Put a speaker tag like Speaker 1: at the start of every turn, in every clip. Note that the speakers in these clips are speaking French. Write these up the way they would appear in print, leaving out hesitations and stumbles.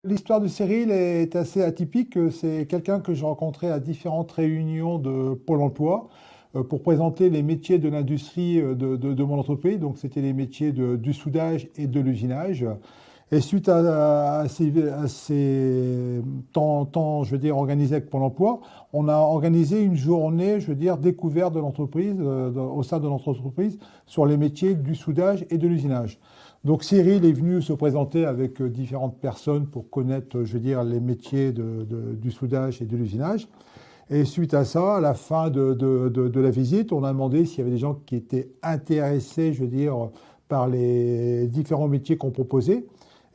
Speaker 1: L'histoire de Cyril est assez atypique. C'est quelqu'un que j'ai rencontré à différentes réunions de Pôle emploi pour présenter les métiers de l'industrie de mon entreprise. Donc, c'était les métiers du soudage et de l'usinage. Et suite à ces temps, je veux dire, organisés avec Pôle emploi, on a organisé une journée, je veux dire, découverte de l'entreprise, au sein de notre entreprise, sur les métiers du soudage et de l'usinage. Donc Cyril est venu se présenter avec différentes personnes pour connaître, je veux dire, les métiers du soudage et de l'usinage. Et suite à ça, à la fin de la visite, on a demandé s'il y avait des gens qui étaient intéressés, je veux dire, par les différents métiers qu'on proposait.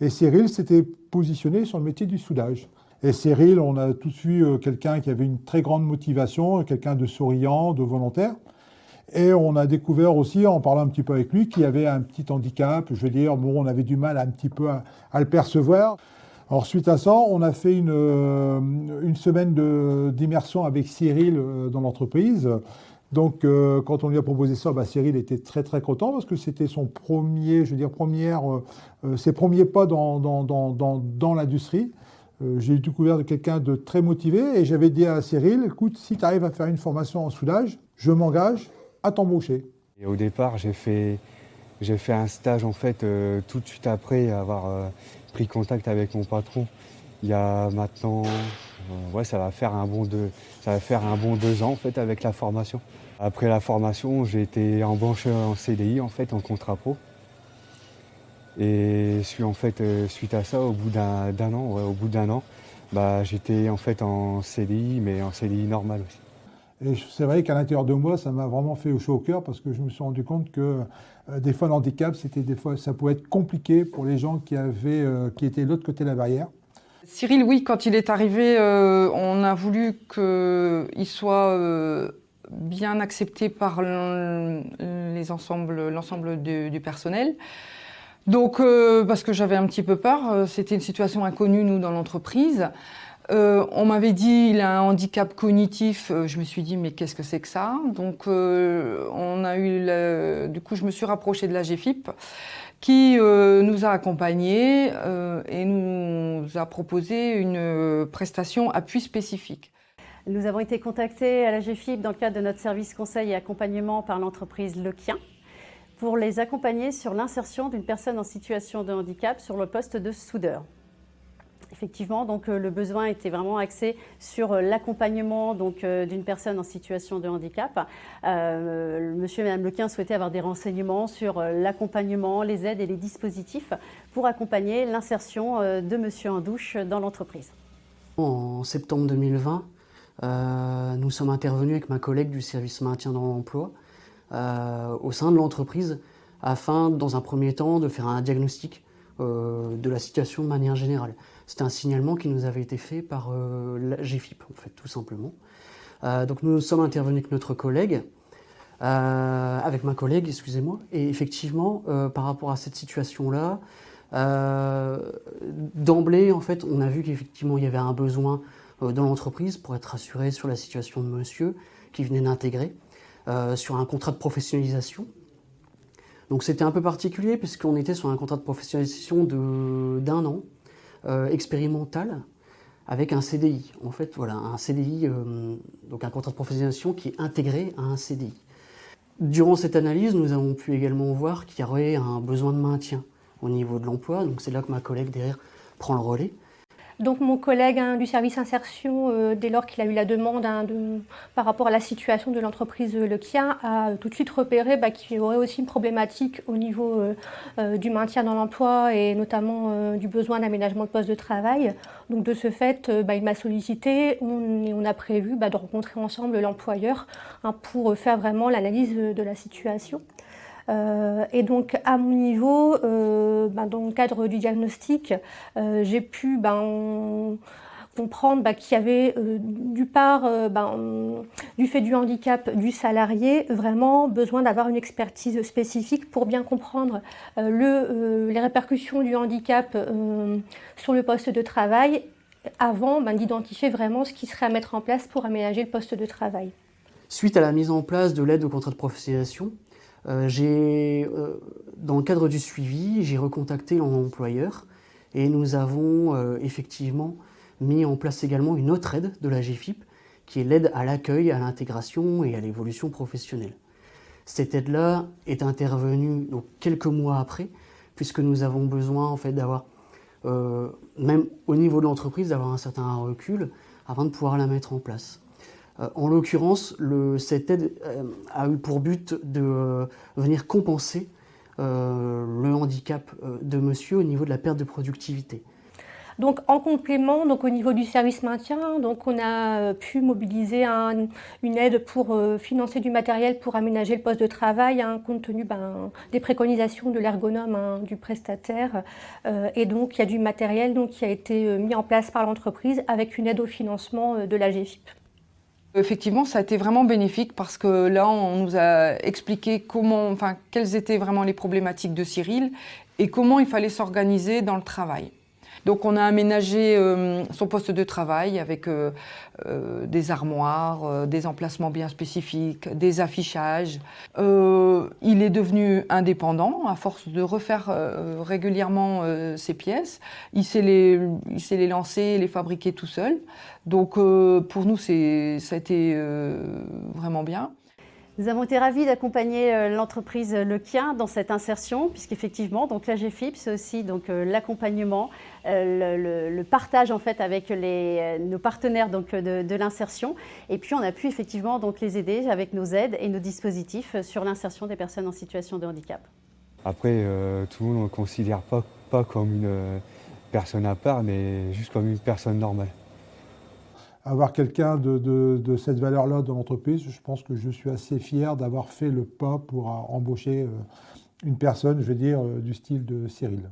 Speaker 1: Et Cyril s'était positionné sur le métier du soudage. Et Cyril, on a tout de suite quelqu'un qui avait une très grande motivation, quelqu'un de souriant, de volontaire. Et on a découvert aussi, en parlant un petit peu avec lui, qu'il avait un petit handicap. Je veux dire, bon, on avait du mal un petit peu à le percevoir. Alors, suite à ça, on a fait une semaine d'immersion avec Cyril dans l'entreprise. Donc, quand on lui a proposé ça, bah, Cyril était très, très content parce que c'était son premier, je veux dire, ses premiers pas dans l'industrie. J'ai découvert quelqu'un de très motivé et j'avais dit à Cyril, écoute, si tu arrives à faire une formation en soudage, je m'engage à t'embaucher.
Speaker 2: Et au départ, j'ai fait un stage en fait tout de suite après avoir pris contact avec mon patron. Il y a maintenant, ouais, ça va faire un bon 2 ans en fait avec la formation. Après la formation, j'ai été embauché en CDI en fait, en contrat pro. Et suite à ça, au bout d'un an, ouais, au bout d'un an, bah, j'étais en fait en CDI, mais en CDI normal aussi.
Speaker 1: Et c'est vrai qu'à l'intérieur de moi, ça m'a vraiment fait chaud au cœur parce que je me suis rendu compte que des fois, le handicap, ça pouvait être compliqué pour les gens qui étaient de l'autre côté de la barrière.
Speaker 3: Cyril, oui, quand il est arrivé, on a voulu qu'il soit bien accepté par l'ensemble du personnel. Donc, parce que j'avais un petit peu peur, c'était une situation inconnue, nous, dans l'entreprise. On m'avait dit il a un handicap cognitif. Je me suis dit mais qu'est-ce que c'est que ça? Donc du coup je me suis rapprochée de la GFIP qui nous a accompagnés et nous a proposé une prestation appui spécifique.
Speaker 4: Nous avons été contactés à la GFIP dans le cadre de notre service conseil et accompagnement par l'entreprise Lequien pour les accompagner sur l'insertion d'une personne en situation de handicap sur le poste de soudeur. Effectivement, donc le besoin était vraiment axé sur l'accompagnement d'une personne en situation de handicap. Monsieur et Madame Lequien souhaitaient avoir des renseignements sur l'accompagnement, les aides et les dispositifs pour accompagner l'insertion de Monsieur Andouche dans l'entreprise.
Speaker 5: En septembre 2020, nous sommes intervenus avec ma collègue du service maintien dans l'emploi au sein de l'entreprise afin, dans un premier temps, de faire un diagnostic de la situation de manière générale. C'était un signalement qui nous avait été fait par la GFIP, en fait, tout simplement. Donc nous sommes intervenus avec notre collègue, avec ma collègue, excusez-moi, et effectivement, par rapport à cette situation-là, d'emblée, en fait, on a vu qu'effectivement, il y avait un besoin dans l'entreprise pour être rassuré sur la situation de monsieur qui venait d'intégrer, sur un contrat de professionnalisation. Donc c'était un peu particulier puisqu'on était sur un contrat de professionnalisation d'un an, expérimental, avec un CDI. En fait, voilà, un CDI, donc un contrat de professionnalisation qui est intégré à un CDI. Durant cette analyse, nous avons pu également voir qu'il y aurait un besoin de maintien au niveau de l'emploi. Donc c'est là que ma collègue derrière prend le relais.
Speaker 6: Donc mon collègue du service insertion, dès lors qu'il a eu la demande par rapport à la situation de l'entreprise Lequien, a tout de suite repéré qu'il y aurait aussi une problématique au niveau du maintien dans l'emploi et notamment du besoin d'aménagement de poste de travail. Donc de ce fait, il m'a sollicité et on a prévu de rencontrer ensemble l'employeur pour faire vraiment l'analyse de la situation. Et donc à mon niveau, dans le cadre du diagnostic, j'ai pu comprendre qu'il y avait du fait du handicap du salarié vraiment besoin d'avoir une expertise spécifique pour bien comprendre les répercussions du handicap sur le poste de travail avant d'identifier vraiment ce qui serait à mettre en place pour aménager le poste de travail.
Speaker 5: Suite à la mise en place de l'aide au contrat de professionnalisation, dans le cadre du suivi, j'ai recontacté l'employeur Et nous avons effectivement mis en place également une autre aide de la GFIP, qui est l'aide à l'accueil, à l'intégration et à l'évolution professionnelle. Cette aide-là est intervenue donc, quelques mois après, puisque nous avons besoin en fait, d'avoir, même au niveau de l'entreprise, d'avoir un certain recul avant de pouvoir la mettre en place. En l'occurrence, cette aide a eu pour but de venir compenser le handicap de monsieur au niveau de la perte de productivité.
Speaker 6: Donc en complément, donc, au niveau du service maintien, donc, on a pu mobiliser une aide pour financer du matériel pour aménager le poste de travail, compte tenu des préconisations de l'ergonome du prestataire. Et donc il y a du matériel qui a été mis en place par l'entreprise avec une aide au financement de la GFIP.
Speaker 3: Effectivement, ça a été vraiment bénéfique parce que là, on nous a expliqué quelles étaient vraiment les problématiques de Cyril et comment il fallait s'organiser dans le travail. Donc on a aménagé son poste de travail avec des armoires, des emplacements bien spécifiques, des affichages. Il est devenu indépendant à force de refaire régulièrement ses pièces. Il sait les lancer, les fabriquer tout seul. Donc pour nous, ça a été vraiment bien.
Speaker 4: Nous avons été ravis d'accompagner l'entreprise Lequien dans cette insertion, puisqu'effectivement, donc la GFIP, c'est aussi l'accompagnement, le partage en fait avec nos partenaires de l'insertion. Et puis on a pu effectivement les aider avec nos aides et nos dispositifs sur l'insertion des personnes en situation de handicap.
Speaker 2: Après, tout le monde ne le considère pas comme une personne à part, mais juste comme une personne normale.
Speaker 1: Avoir quelqu'un de cette valeur-là dans l'entreprise, je pense que je suis assez fier d'avoir fait le pas pour embaucher une personne, je veux dire, du style de Cyril.